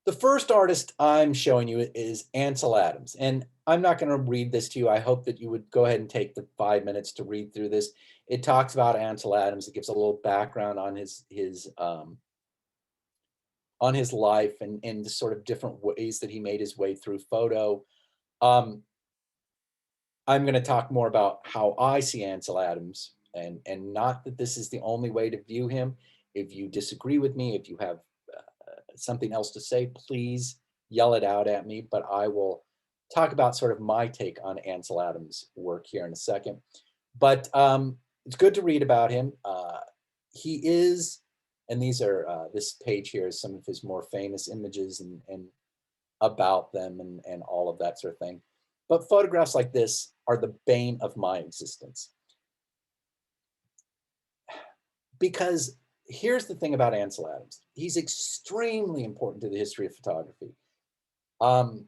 The first artist I'm showing you is Ansel Adams, and I'm not going to read this to you. I hope that you would go ahead and take the 5 minutes to read through this. It talks about Ansel Adams. It gives a little background on his life and the sort of different ways that he made his way through photo. Um, I'm going to talk more about how I see Ansel Adams, and not that this is the only way to view him. If you disagree with me, if you have something else to say, please yell it out at me, but I will talk about sort of my take on Ansel Adams' work here in a second. But it's good to read about him. He is, and these are, this page here is some of his more famous images and about them and all of that sort of thing. But photographs like this are the bane of my existence. Because here's the thing about Ansel Adams. He's extremely important to the history of photography. And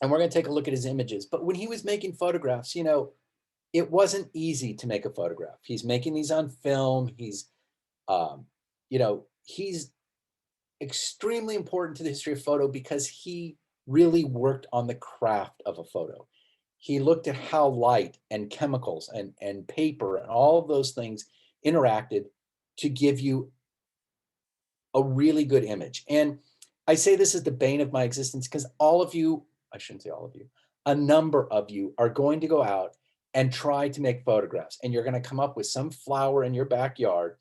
we're going to take a look at his images. But when he was making photographs, it wasn't easy to make a photograph. He's making these on film. He's extremely important to the history of photo because he really worked on the craft of a photo. He looked at how light and chemicals and paper and all of those things interacted to give you a really good image. And I say this is the bane of my existence because all of you, I shouldn't say all of you, a number of you are going to go out and try to make photographs, and you're going to come up with some flower in your backyard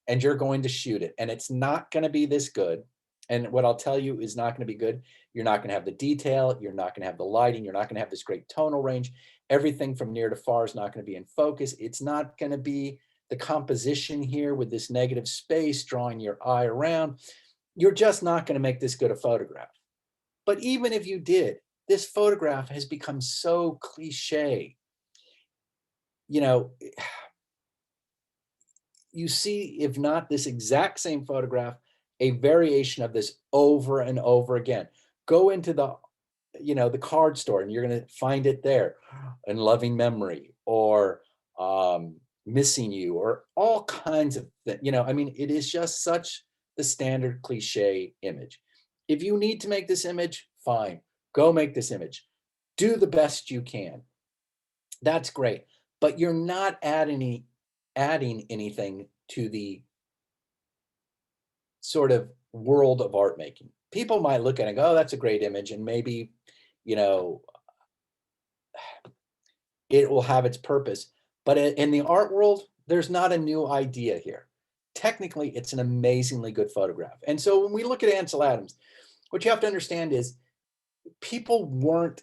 and you're going to shoot it, and it's not going to be this good. And what I'll tell you is not going to be good. You're not going to have the detail. You're not going to have the lighting. You're not going to have this great tonal range. Everything from near to far is not going to be in focus. It's not going to be the composition here with this negative space drawing your eye around. You're just not going to make this good a photograph. But even if you did, this photograph has become so cliche. You see, if not this exact same photograph, a variation of this over and over again. Go into the card store and you're going to find it there, in loving memory or missing you or all kinds of things. It is just such the standard cliche image. If you need to make this image, fine, go make this image. Do the best you can. That's great. But you're not adding anything to the sort of world of art making. People might look at it and go, oh, that's a great image. And maybe, it will have its purpose. But in the art world, there's not a new idea here. Technically, it's an amazingly good photograph. And so when we look at Ansel Adams, what you have to understand is people weren't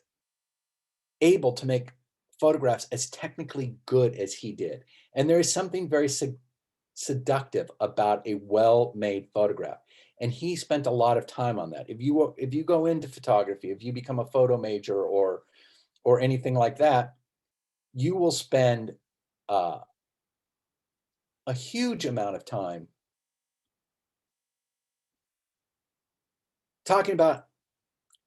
able to make photographs as technically good as he did. And there is something very seductive about a well-made photograph. And he spent a lot of time on that. If you go into photography, if you become a photo major or anything like that, you will spend a huge amount of time talking about,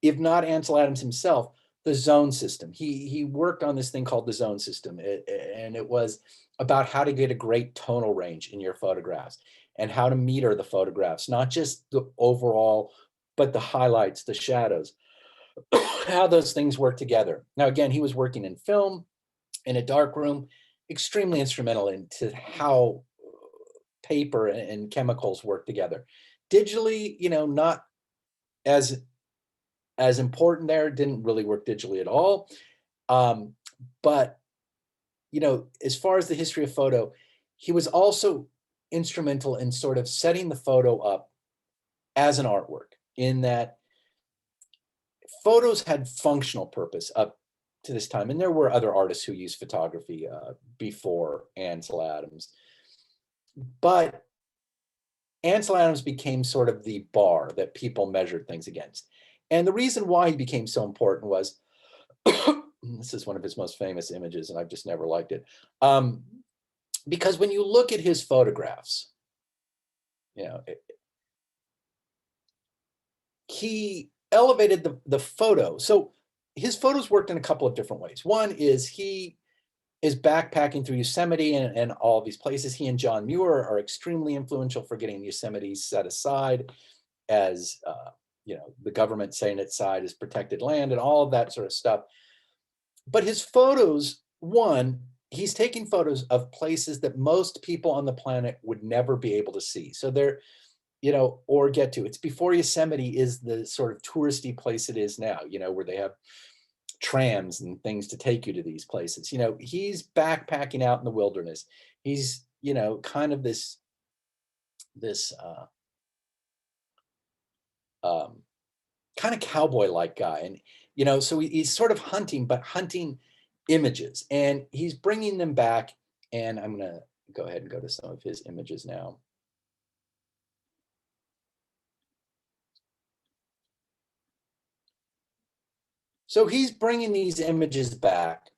if not Ansel Adams himself, the zone system. He worked on this thing called the zone system, and it was about how to get a great tonal range in your photographs and how to meter the photographs, not just the overall, but the highlights, the shadows, how those things work together. Now, again, he was working in film, in a dark room, extremely instrumental into how paper and chemicals work together. Digitally, not as important there, didn't really work digitally at all. But, as far as the history of photo, he was also instrumental in sort of setting the photo up as an artwork, in that photos had functional purpose up to this time. And there were other artists who used photography before Ansel Adams. But Ansel Adams became sort of the bar that people measured things against. And the reason why he became so important was, this is one of his most famous images, and I've just never liked it. Because when you look at his photographs, he elevated the photo. So his photos worked in a couple of different ways. One is he is backpacking through Yosemite and all these places. He and John Muir are extremely influential for getting Yosemite set aside as the government saying its side is protected land and all of that sort of stuff. But his photos, one, he's taking photos of places that most people on the planet would never be able to see. So they're, or get to. It's before Yosemite is the sort of touristy place it is now, where they have trams and things to take you to these places. He's backpacking out in the wilderness. He's, kind of this um, kind of cowboy-like guy. And, so he's sort of hunting, but hunting images, and he's bringing them back. And I'm going to go ahead and go to some of his images now. So he's bringing these images back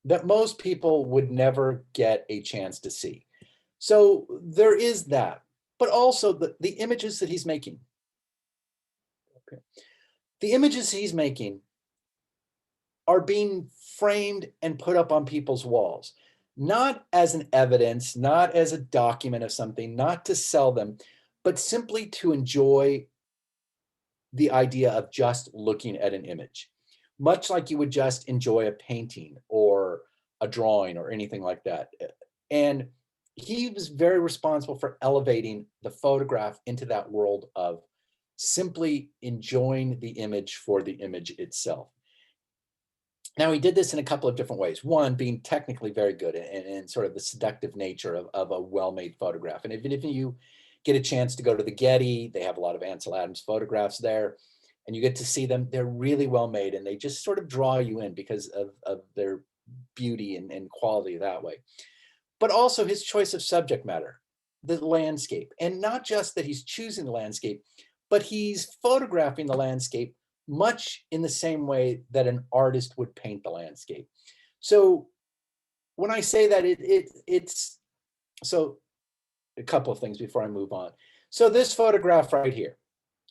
that most people would never get a chance to see. So there is that, but also the images that he's making. Okay. The images he's making are being framed and put up on people's walls, not as an evidence, not as a document of something, not to sell them, but simply to enjoy the idea of just looking at an image, much like you would just enjoy a painting or a drawing or anything like that. And he was very responsible for elevating the photograph into that world of simply enjoying the image for the image itself. Now, he did this in a couple of different ways. One, being technically very good and sort of the seductive nature of a well-made photograph. And if you get a chance to go to the Getty, they have a lot of Ansel Adams photographs there, and you get to see them. They're really well made, and they just sort of draw you in because of their beauty and quality that way. But also his choice of subject matter, the landscape. And not just that he's choosing the landscape, but he's photographing the landscape much in the same way that an artist would paint the landscape. So when I say that, it's so a couple of things before I move on. So this photograph right here,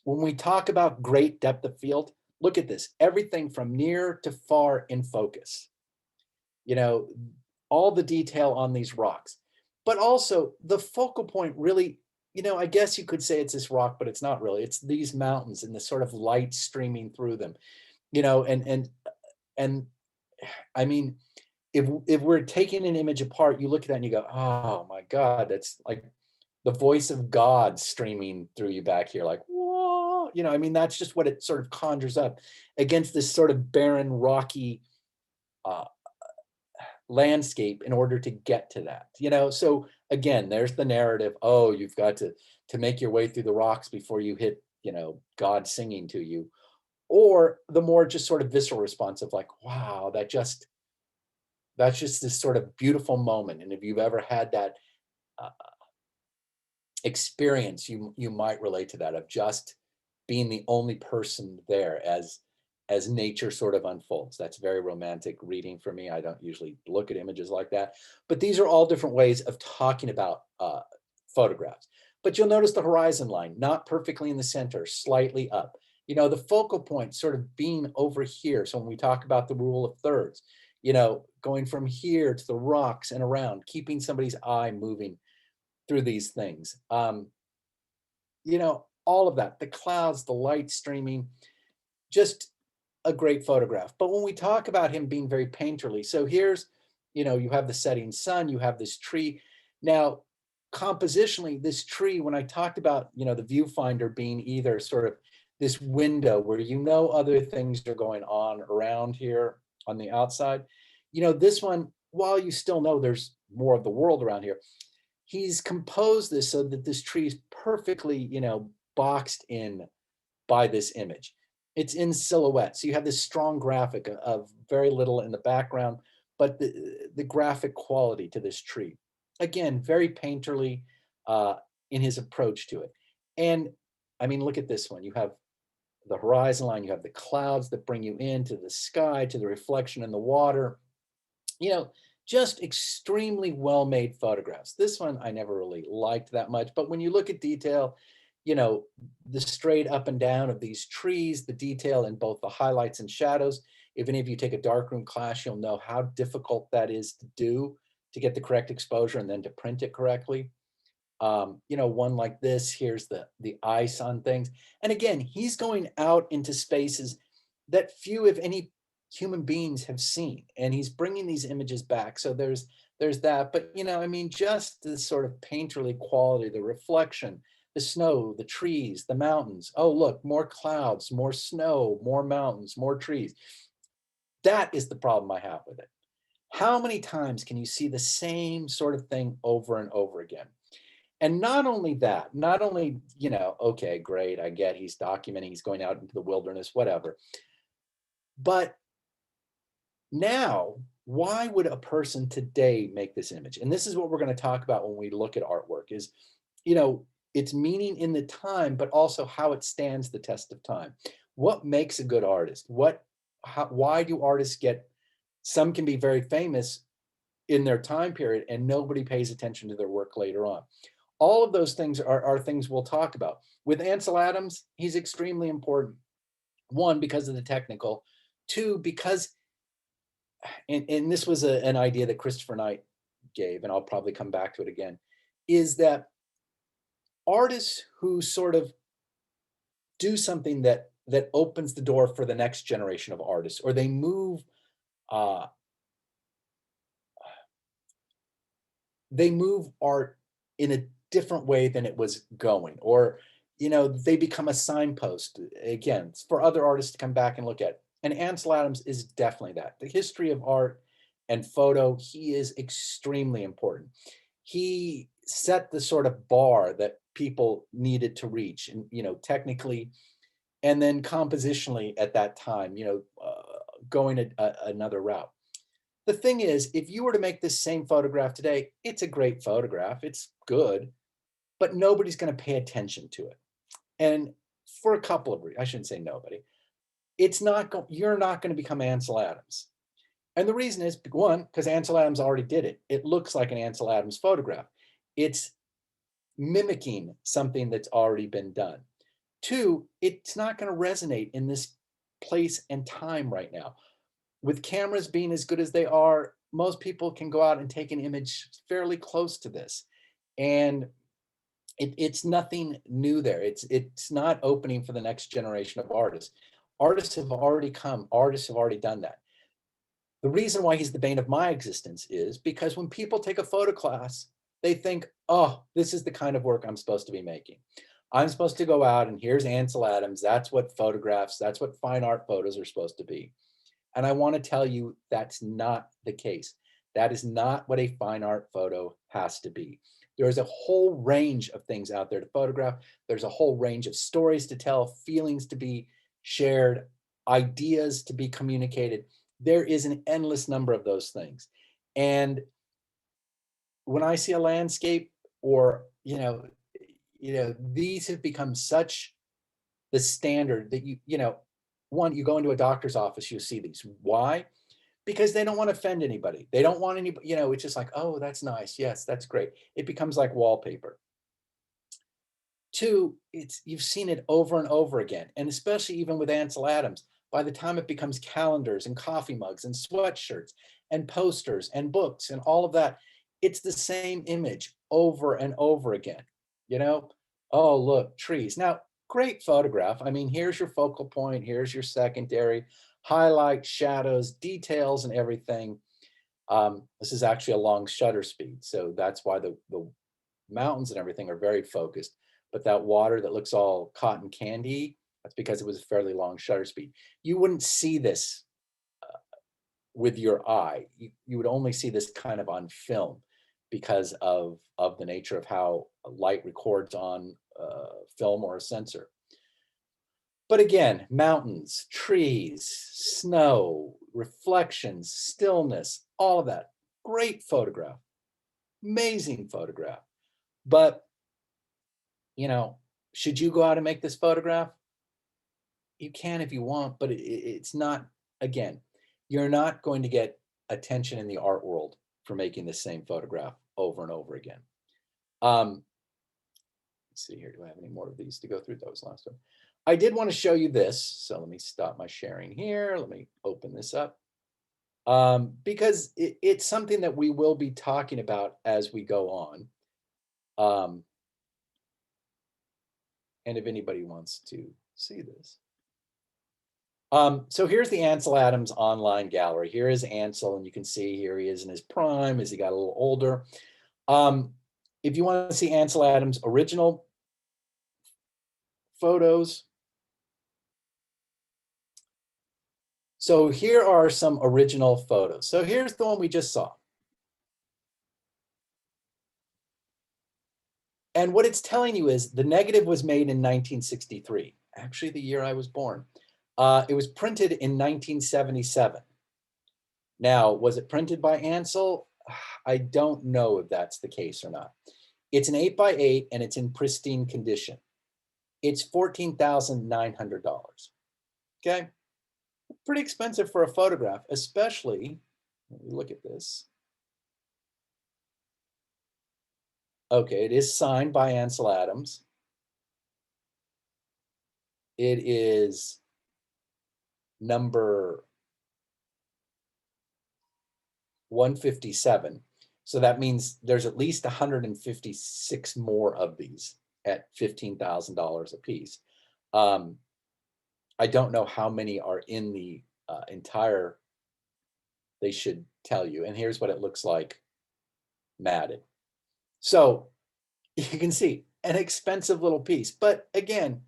when we talk about great depth of field, look at this, everything from near to far in focus. All the detail on these rocks, but also the focal point really, I guess you could say it's this rock, but it's not really. It's these mountains and the sort of light streaming through them, and I mean, if we're taking an image apart, you look at that and you go, oh my God, that's like the voice of God streaming through you back here, like, whoa, that's just what it sort of conjures up against this sort of barren, rocky uh, landscape in order to get to that. So again, there's the narrative. Oh, you've got to make your way through the rocks before you hit, God singing to you, or the more just sort of visceral response of like, wow, that's just this sort of beautiful moment. And if you've ever had that uh, experience, you might relate to that, of just being the only person there as nature sort of unfolds. That's very romantic reading for me. I don't usually look at images like that, but these are all different ways of talking about photographs. But you'll notice the horizon line, not perfectly in the center, slightly up. The focal point sort of being over here. So when we talk about the rule of thirds, going from here to the rocks and around, keeping somebody's eye moving through these things. All of that, the clouds, the light streaming, just a great photograph. But when we talk about him being very painterly, so here's, you have the setting sun, you have this tree. Now, compositionally, this tree, when I talked about, the viewfinder being either sort of this window where other things are going on around here on the outside, this one, while you still know there's more of the world around here, he's composed this so that this tree is perfectly, boxed in by this image. It's in silhouette. So you have this strong graphic of very little in the background, but the graphic quality to this tree. Again, very painterly in his approach to it. And I mean, look at this one. You have the horizon line, you have the clouds that bring you into the sky, to the reflection in the water. Just extremely well-made photographs. This one I never really liked that much, but when you look at detail, the straight up and down of these trees, the detail in both the highlights and shadows. If any of you take a darkroom class, you'll know how difficult that is to do, to get the correct exposure and then to print it correctly. One like this, here's the ice on things. And again, he's going out into spaces that few, if any, human beings have seen, and he's bringing these images back. So there's that. But I mean, just the sort of painterly quality, the reflection, the snow, the trees, the mountains. Oh, look, more clouds, more snow, more mountains, more trees. That is the problem I have with it. How many times can you see the same sort of thing over and over again? And not only that, not only, okay, great, I get he's documenting, he's going out into the wilderness, whatever. But now, why would a person today make this image? And this is what we're going to talk about when we look at artwork is, you know, its meaning in the time, but also how it stands the test of time. What makes a good artist? Why do artists get, some can be very famous in their time period and nobody pays attention to their work later on. All of those things are things we'll talk about. With Ansel Adams, he's extremely important. One, because of the technical. Two, because, and this was an idea that Christopher Knight gave, and I'll probably come back to it again, is that artists who sort of do something that opens the door for the next generation of artists, or uh, they move art in a different way than it was going, or they become a signpost again for other artists to come back and look at. And Ansel Adams is definitely that. The history of art and photo, he is extremely important. He set the sort of bar that people needed to reach, and technically, and then compositionally at that time, going another route. The thing is, if you were to make this same photograph today, it's a great photograph, it's good, but nobody's going to pay attention to it. And for a couple of reasons, I shouldn't say nobody. You're not going to become Ansel Adams. And the reason is, one, because Ansel Adams already did it. It looks like an Ansel Adams photograph. It's mimicking something that's already been done. Two, it's not going to resonate in this place and time right now. With cameras being as good as they are, most people can go out and take an image fairly close to this. And it's nothing new there. It's not opening for the next generation of artists. Artists have already come, artists have already done that. The reason why he's the bane of my existence is because when people take a photo class, they think, oh, this is the kind of work I'm supposed to be making. I'm supposed to go out and here's Ansel Adams. That's what photographs, that's what fine art photos are supposed to be. And I want to tell you that's not the case. That is not what a fine art photo has to be. There's a whole range of things out there to photograph. There's a whole range of stories to tell, feelings to be shared, ideas to be communicated. There is an endless number of those things. And when I see a landscape, or these have become such the standard that one, you go into a doctor's office, you see these. Why? Because they don't want to offend anybody. They don't want anybody, it's just like, oh, that's nice. Yes, that's great. It becomes like wallpaper. Two, you've seen it over and over again. And especially even with Ansel Adams, by the time it becomes calendars and coffee mugs and sweatshirts and posters and books and all of that, it's the same image over and over again. You know, oh, look, trees. Now, great photograph. I mean, here's your focal point, here's your secondary, highlight, shadows, details, and everything. This is actually a long shutter speed, so that's why the mountains and everything are very focused. But that water that looks all cotton candy, that's because it was a fairly long shutter speed. You wouldn't see this with your eye. You would only see this kind of on film because of the nature of how light records on film or a sensor. But again, mountains, trees, snow, reflections, stillness, all of that. Great photograph, amazing photograph. But, should you go out and make this photograph? You can if you want, but it's not, again, you're not going to get attention in the art world for making the same photograph over and over again. Let's see here, do I have any more of these to go through? Those last one. I did want to show you this, so let me stop my sharing here. Let me open this up. Because it's something that we will be talking about as we go on. And if anybody wants to see this. So here's the Ansel Adams online gallery. Here is Ansel, and you can see here he is in his prime as he got a little older. If you want to see Ansel Adams' original photos, so here are some original photos. So here's the one we just saw. And what it's telling you is the negative was made in 1963, actually the year I was born. It was printed in 1977. Now, was it printed by Ansel? I don't know if that's the case or not. It's an 8x8 and it's in pristine condition. It's $14,900. Okay, pretty expensive for a photograph, especially, let me look at this. Okay, it is signed by Ansel Adams. It is number 157. So that means there's at least 156 more of these at $15,000 a piece. I don't know how many are in the entire, they should tell you. And here's what it looks like matted. So you can see an expensive little piece, but again,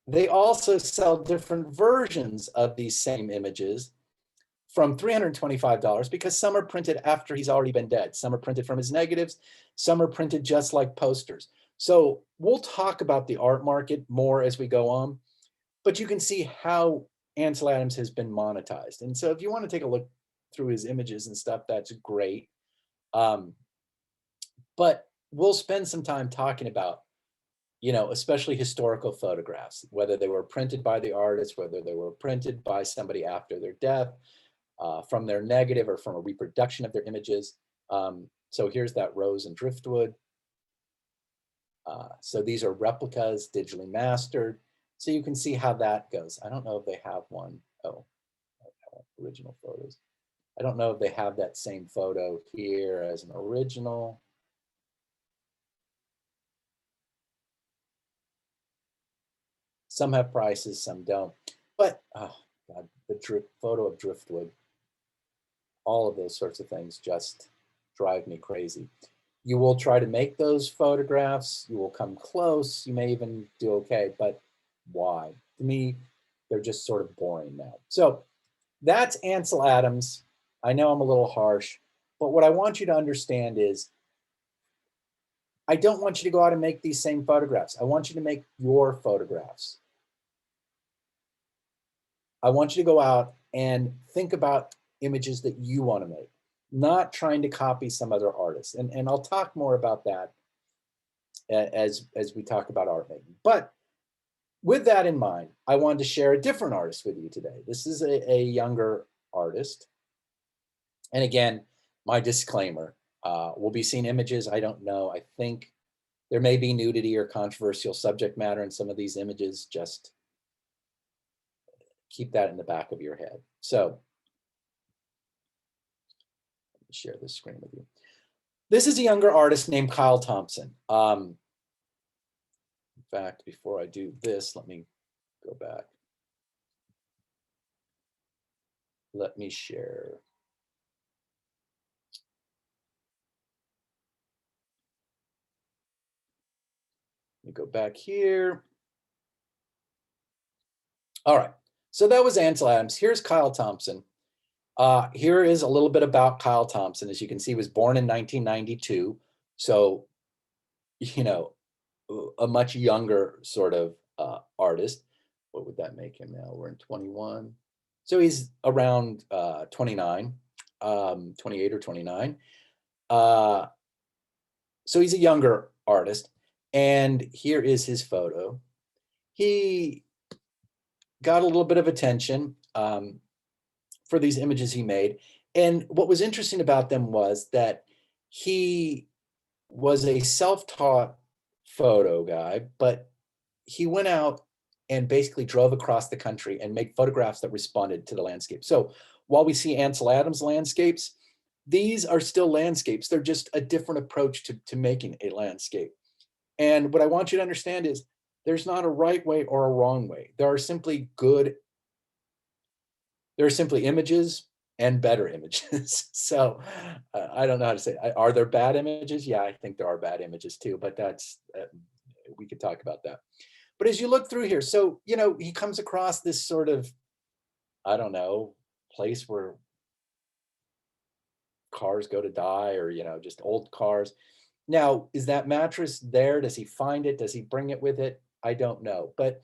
they also sell different versions of these same images from $325 because some are printed after he's already been dead. Some are printed from his negatives. Some are printed just like posters. So we'll talk about the art market more as we go on, but you can see how Ansel Adams has been monetized. And so if you want to take a look through his images and stuff, that's great. But we'll spend some time talking about, you know, especially historical photographs, whether they were printed by the artist, whether they were printed by somebody after their death, from their negative or from a reproduction of their images. So here's that rose and driftwood. So these are replicas, digitally mastered. So you can see how that goes. I don't know if they have one. Oh, original photos. I don't know if they have that same photo here as an original. Some have prices, some don't. But, oh God, the photo of driftwood, all of those sorts of things just drive me crazy. You will try to make those photographs. You will come close. You may even do okay, but why? To me, they're just sort of boring now. So that's Ansel Adams. I know I'm a little harsh, but what I want you to understand is I don't want you to go out and make these same photographs. I want you to make your photographs. I want you to go out and think about images that you want to make, not trying to copy some other artist. And I'll talk more about that as we talk about art making. But with that in mind, I wanted to share a different artist with you today. This is a younger artist. And again, my disclaimer, we'll be seeing images. I don't know. I think there may be nudity or controversial subject matter in some of these images. Just keep that in the back of your head. So let me share this screen with you. This is a younger artist named Kyle Thompson. In fact, before I do this, let me go back. Let me share. Let me go back here. All right, so that was Ansel Adams. Here's Kyle Thompson. Here is a little bit about Kyle Thompson. As you can see, he was born in 1992. So, you know, a much younger sort of artist. What would that make him now? We're in 21. So he's around 29, 28 or 29. So he's a younger artist. And here is his photo. He got a little bit of attention for these images he made. And what was interesting about them was that he was a self-taught photo guy, but he went out and basically drove across the country and made photographs that responded to the landscape. So while we see Ansel Adams landscapes, These are still landscapes. They're just a different approach to making a landscape. And what I want you to understand is there's not a right way or a wrong way. There are simply images and better images. So I don't know how to say. Are there bad images? Yeah, I think there are bad images too. But we could talk about that. But as you look through here, so he comes across this sort of, I don't know, place where cars go to die, or just old cars. Now, is that mattress there? Does he find it? Does he bring it with it? I don't know. But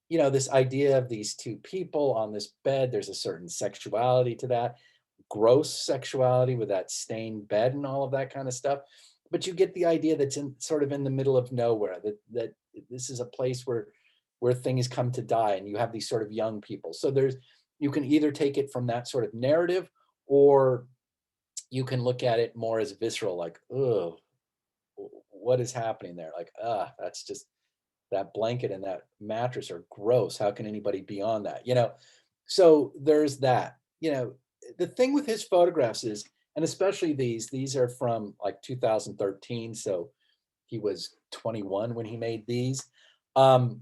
this idea of these two people on this bed, there's a certain sexuality to that, gross sexuality with that stained bed and all of that kind of stuff. But you get the idea that's in sort of in the middle of nowhere, that this is a place where things come to die, and you have these sort of young people. So you can either take it from that sort of narrative, or you can look at it more as visceral, like, ugh, what is happening there? Like, that's just, that blanket and that mattress are gross. How can anybody be on that? So there's that. The thing with his photographs is, and especially these are from like 2013. So he was 21 when he made these. Um,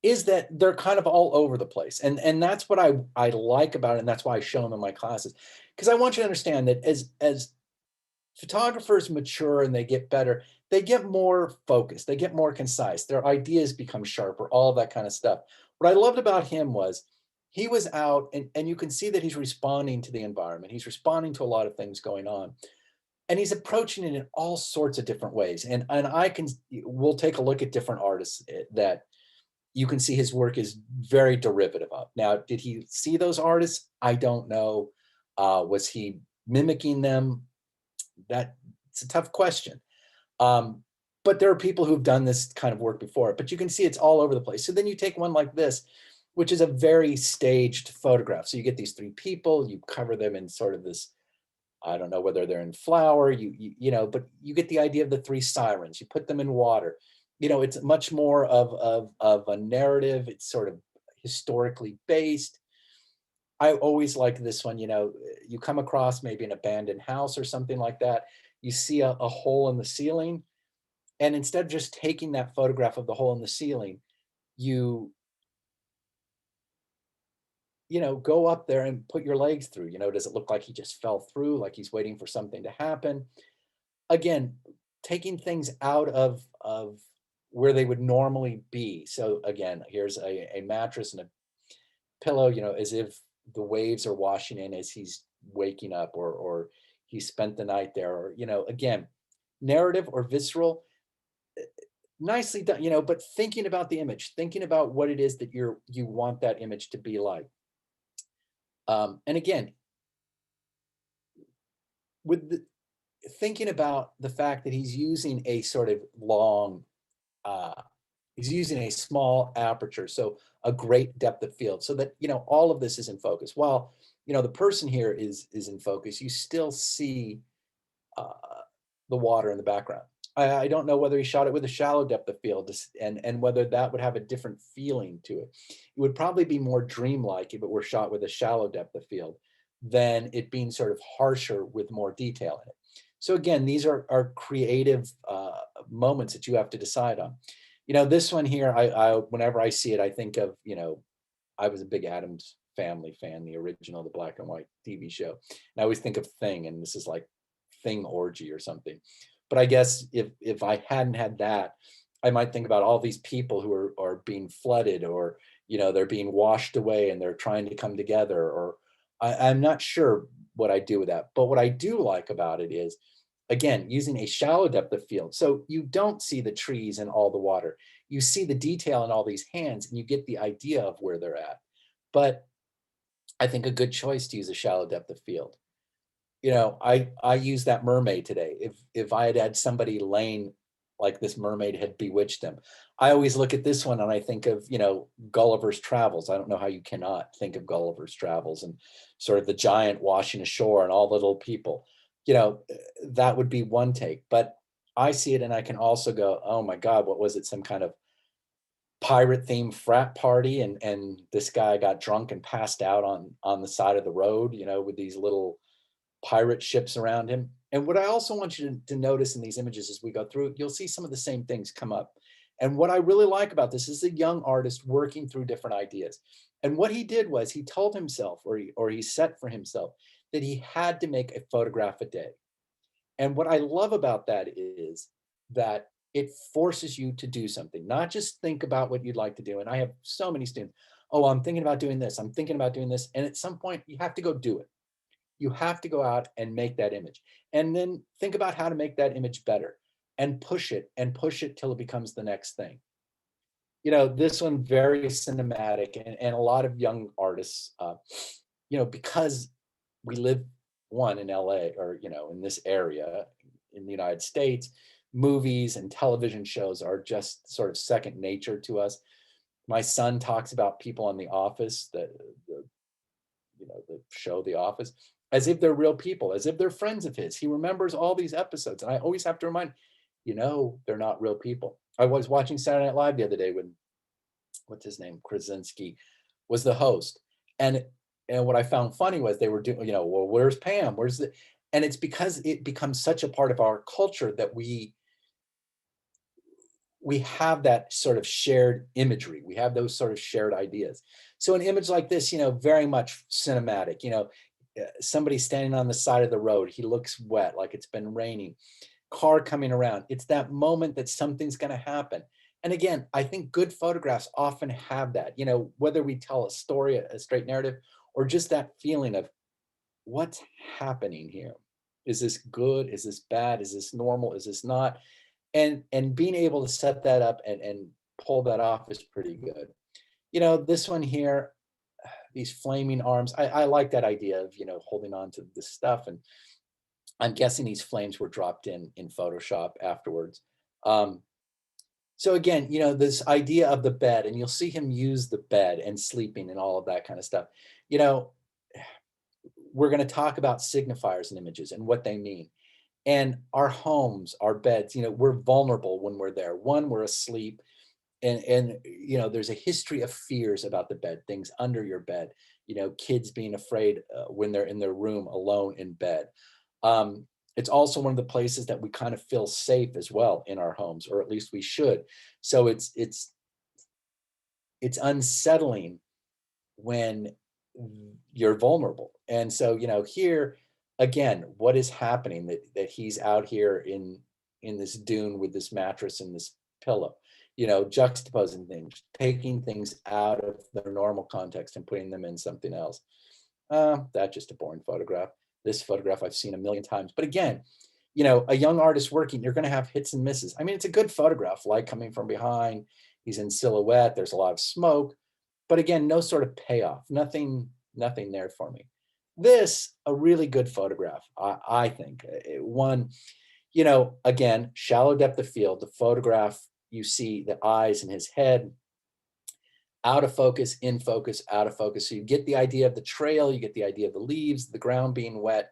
is that they're kind of all over the place. And that's what I like about it. And that's why I show them in my classes. Because I want you to understand that as photographers mature and they get better, they get more focused, they get more concise, their ideas become sharper, all that kind of stuff. What I loved about him was he was out, and you can see that he's responding to the environment. He's responding to a lot of things going on. And he's approaching it in all sorts of different ways. And we'll take a look at different artists that you can see his work is very derivative of. Now, did he see those artists? I don't know. Was he mimicking them? It's a tough question. Um, but there are people who've done this kind of work before, but you can see it's all over the place. So then you take one like this, which is a very staged photograph. So you get these three people, you cover them in sort of this, I don't know whether they're in flour, but you get the idea of the three sirens. You put them in water. It's much more of a narrative. It's sort of historically based. I always like this one. You come across maybe an abandoned house or something like that. You see a hole in the ceiling, and instead of just taking that photograph of the hole in the ceiling, you go up there and put your legs through. Does it look like he just fell through, like he's waiting for something to happen? Again, taking things out of where they would normally be. So again, here's a mattress and a pillow, as if the waves are washing in as he's waking up, or he spent the night there, or again, narrative or visceral, nicely done, but thinking about the image, thinking about what it is that you want that image to be like. And again, with thinking about the fact that he's using a sort of long, uh, he's using a small aperture, so a great depth of field, so that all of this is in focus. While the person here is in focus, you still see uh, the water in the background. I don't know whether he shot it with a shallow depth of field, and whether that would have a different feeling to it. It would probably be more dreamlike if it were shot with a shallow depth of field than it being sort of harsher with more detail in it. So again, these are creative moments that you have to decide on. This one here, whenever I see it, I think of, I was a big Addams Family fan, the original, the black and white TV show. And I always think of Thing, and this is like Thing orgy or something. But I guess if I hadn't had that, I might think about all these people who are being flooded, or they're being washed away and they're trying to come together, or I'm not sure what I do with that. But what I do like about it is, again, using a shallow depth of field. So you don't see the trees and all the water. You see the detail in all these hands, and you get the idea of where they're at. But I think a good choice to use a shallow depth of field. I use that mermaid today. If I had had somebody laying like this mermaid had bewitched them, I always look at this one and I think of, Gulliver's Travels. I don't know how you cannot think of Gulliver's Travels, and sort of the giant washing ashore and all the little people. That would be one take. But I see it and I can also go, oh my God, what was it? Some kind of pirate themed frat party, and this guy got drunk and passed out on the side of the road, with these little pirate ships around him. And what I also want you to notice in these images as we go through, you'll see some of the same things come up. And what I really like about this is a young artist working through different ideas. And what he did was he told himself, or he set for himself, that he had to make a photograph a day. And what I love about that is that it forces you to do something, not just think about what you'd like to do. And I have so many students, oh, I'm thinking about doing this. I'm thinking about doing this. And at some point, you have to go do it. You have to go out and make that image. And then think about how to make that image better and push it till it becomes the next thing. This one very cinematic, and a lot of young artists, because we live one in LA, or in this area in the United States, movies and television shows are just sort of second nature to us. My son talks about people on The Office, the show The Office, as if they're real people, as if they're friends of his. He remembers all these episodes, and I always have to remind, they're not real people. I was watching Saturday Night Live the other day when, what's his name, Krasinski, was the host, and what I found funny was they were doing, well, where's Pam? Where's the? And it's because it becomes such a part of our culture that we have that sort of shared imagery. We have those sort of shared ideas. So an image like this, very much cinematic, somebody standing on the side of the road, he looks wet, like it's been raining, car coming around. It's that moment that something's going to happen. And again, I think good photographs often have that, whether we tell a story, a straight narrative, or just that feeling of what's happening here. Is this good? Is this bad? Is this normal? Is this not? And being able to set that up and pull that off is pretty good. This one here, these flaming arms, I like that idea of, holding on to this stuff. And I'm guessing these flames were dropped in Photoshop afterwards. So again, this idea of the bed, and you'll see him use the bed and sleeping and all of that kind of stuff. We're going to talk about signifiers and images and what they mean. And our homes, our beds, we're vulnerable when we're there. One, we're asleep. And there's a history of fears about the bed, things under your bed, kids being afraid when they're in their room alone in bed. It's also one of the places that we kind of feel safe as well in our homes, or at least we should. So it's unsettling when you're vulnerable. And so, here again, what is happening that he's out here in this dune with this mattress and this pillow, juxtaposing things, taking things out of their normal context and putting them in something else. That's just a boring photograph. This photograph I've seen a million times. But again, a young artist working, you're going to have hits and misses. I mean, it's a good photograph, light coming from behind. He's in silhouette. There's a lot of smoke. But again, no sort of payoff, nothing there for me. This, a really good photograph, I think. One, again, shallow depth of field. The photograph, you see the eyes and his head, out of focus, in focus, out of focus. So you get the idea of the trail, you get the idea of the leaves, the ground being wet.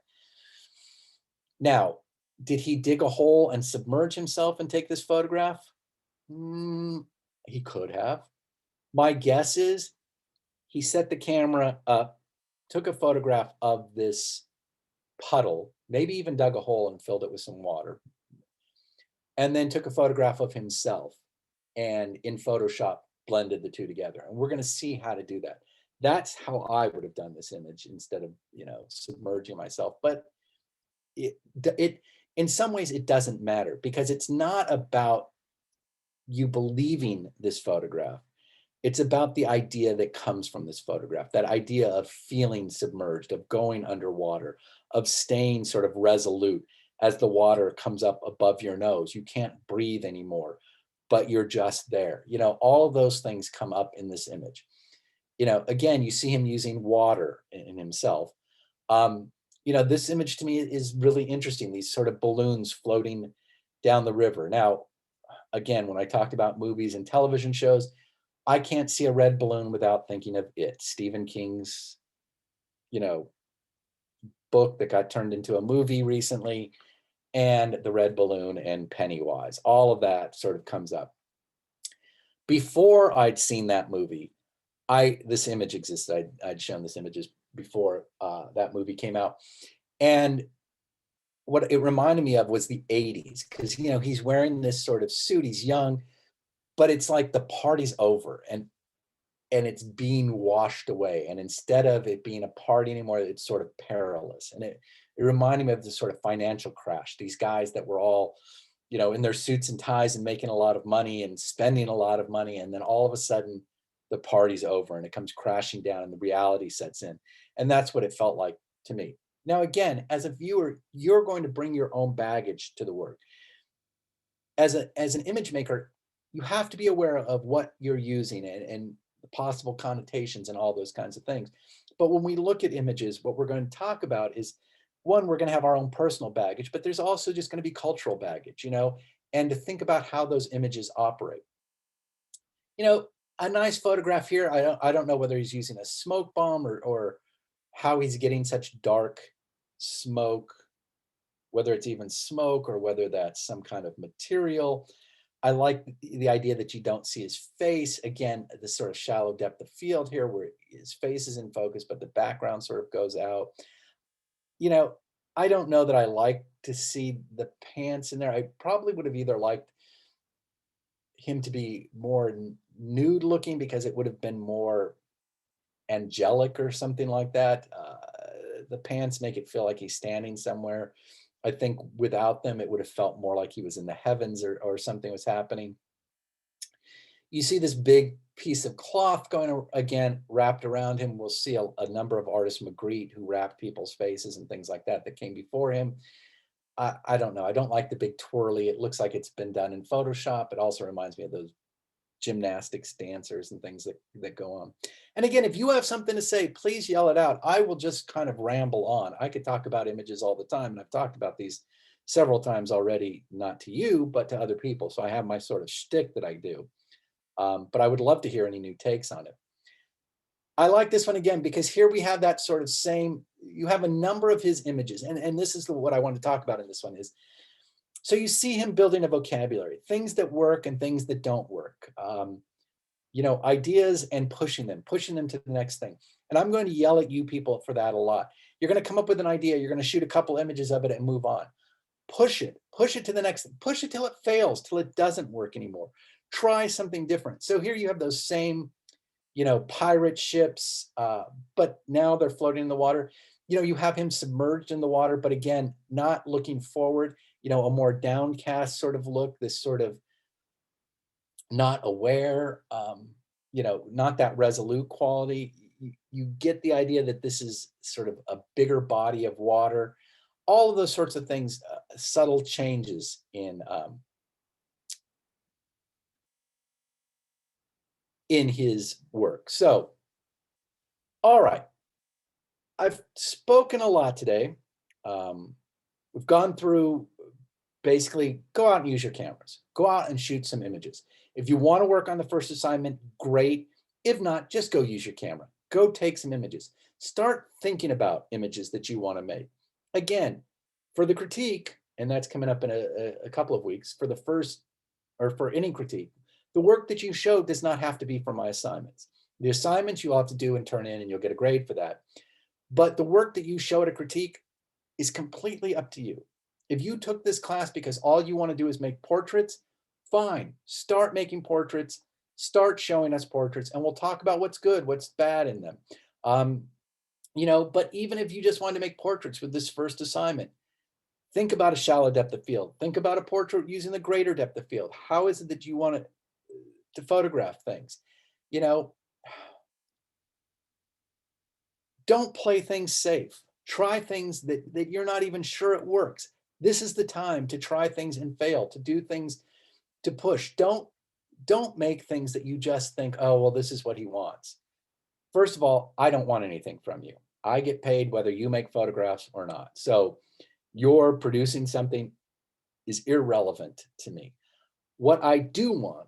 Now, did he dig a hole and submerge himself and take this photograph? He could have. My guess is he set the camera up, took a photograph of this puddle, maybe even dug a hole and filled it with some water, and then took a photograph of himself and in Photoshop blended the two together. And we're going to see how to do that. That's how I would have done this image instead of, submerging myself. But it in some ways it doesn't matter, because it's not about you believing this photograph. It's about the idea that comes from this photograph, that idea of feeling submerged, of going underwater, of staying sort of resolute as the water comes up above your nose. You can't breathe anymore, but you're just there. All of those things come up in this image. Again, you see him using water in himself. This image to me is really interesting, these sort of balloons floating down the river. Now, again, when I talked about movies and television shows, I can't see a red balloon without thinking of It, Stephen King's, book that got turned into a movie recently, and the red balloon and Pennywise. All of that sort of comes up. Before I'd seen that movie, this image existed. I'd shown this images before that movie came out, and what it reminded me of was the '80s because he's wearing this sort of suit. He's young, but it's like the party's over and it's being washed away. And instead of it being a party anymore, it's sort of perilous. And it reminded me of this sort of financial crash. These guys that were all, in their suits and ties and making a lot of money and spending a lot of money. And then all of a sudden the party's over and it comes crashing down and the reality sets in. And that's what it felt like to me. Now, again, as a viewer, you're going to bring your own baggage to the work. As an image maker, you have to be aware of what you're using and the possible connotations and all those kinds of things. But when we look at images, what we're going to talk about is, one, we're going to have our own personal baggage, but there's also just going to be cultural baggage, and to think about how those images operate. A nice photograph here, I don't know whether he's using a smoke bomb or how he's getting such dark smoke, whether it's even smoke or whether that's some kind of material. I like the idea that you don't see his face. Again, the sort of shallow depth of field here where his face is in focus, but the background sort of goes out. I don't know that I like to see the pants in there. I probably would have either liked him to be more nude looking because it would have been more angelic or something like that. The pants make it feel like he's standing somewhere. I think without them, it would have felt more like he was in the heavens or something was happening. You see this big piece of cloth going again, wrapped around him. We'll see a number of artists, Magritte, who wrapped people's faces and things like that came before him. I don't know. I don't like the big twirly. It looks like it's been done in Photoshop. It also reminds me of those gymnastics dancers and things that go on. And again, if you have something to say, please yell it out. I will just kind of ramble on. I could talk about images all the time, and I've talked about these several times already, not to you, but to other people. So I have my sort of shtick that I do. But I would love to hear any new takes on it. I like this one again because here we have that sort of same, you have a number of his images. And this is what I want to talk about in this one is, so you see him building a vocabulary, things that work and things that don't work. Ideas and pushing them to the next thing. And I'm going to yell at you people for that a lot. You're going to come up with an idea. You're going to shoot a couple images of it and move on. Push it to the next, push it till it fails, till it doesn't work anymore. Try something different. So here you have those same, pirate ships, but now they're floating in the water. You have him submerged in the water, but again, not looking forward, a more downcast sort of look, this sort of not aware, not that resolute quality. You get the idea that this is sort of a bigger body of water, all of those sorts of things, subtle changes in his work. So, all right, I've spoken a lot today. We've gone through basically go out and use your cameras. Go out and shoot some images. If you want to work on the first assignment, great. If not, just go use your camera. Go take some images. Start thinking about images that you want to make. Again, for the critique, and that's coming up in a couple of weeks, for the first, or for any critique, the work that you show does not have to be for my assignments. The assignments you'll have to do and turn in, and you'll get a grade for that. But the work that you show at a critique is completely up to you. If you took this class because all you want to do is make portraits, fine. Start making portraits, start showing us portraits, and we'll talk about what's good, what's bad in them. But even if you just want to make portraits with this first assignment, think about a shallow depth of field. Think about a portrait using the greater depth of field. How is it that you want to photograph things? Don't play things safe. Try things that you're not even sure it works. This is the time to try things and fail, to do things, to push. Don't make things that you just think, oh, well, this is what he wants. First of all, I don't want anything from you. I get paid whether you make photographs or not. So your producing something is irrelevant to me. What I do want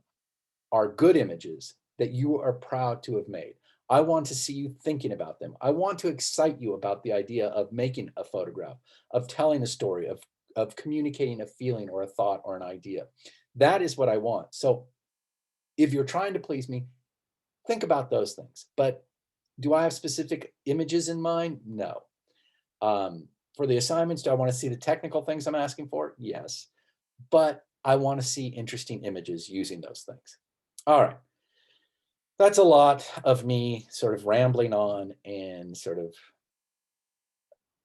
are good images that you are proud to have made. I want to see you thinking about them. I want to excite you about the idea of making a photograph, of telling a story, of communicating a feeling or a thought or an idea. That is what I want. So if you're trying to please me, think about those things. But do I have specific images in mind? No. For the assignments, do I want to see the technical things I'm asking for? Yes. But I want to see interesting images using those things. All right. That's a lot of me sort of rambling on and sort of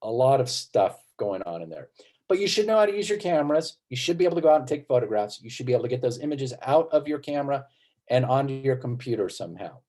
a lot of stuff going on in there. But you should know how to use your cameras. You should be able to go out and take photographs. You should be able to get those images out of your camera and onto your computer somehow.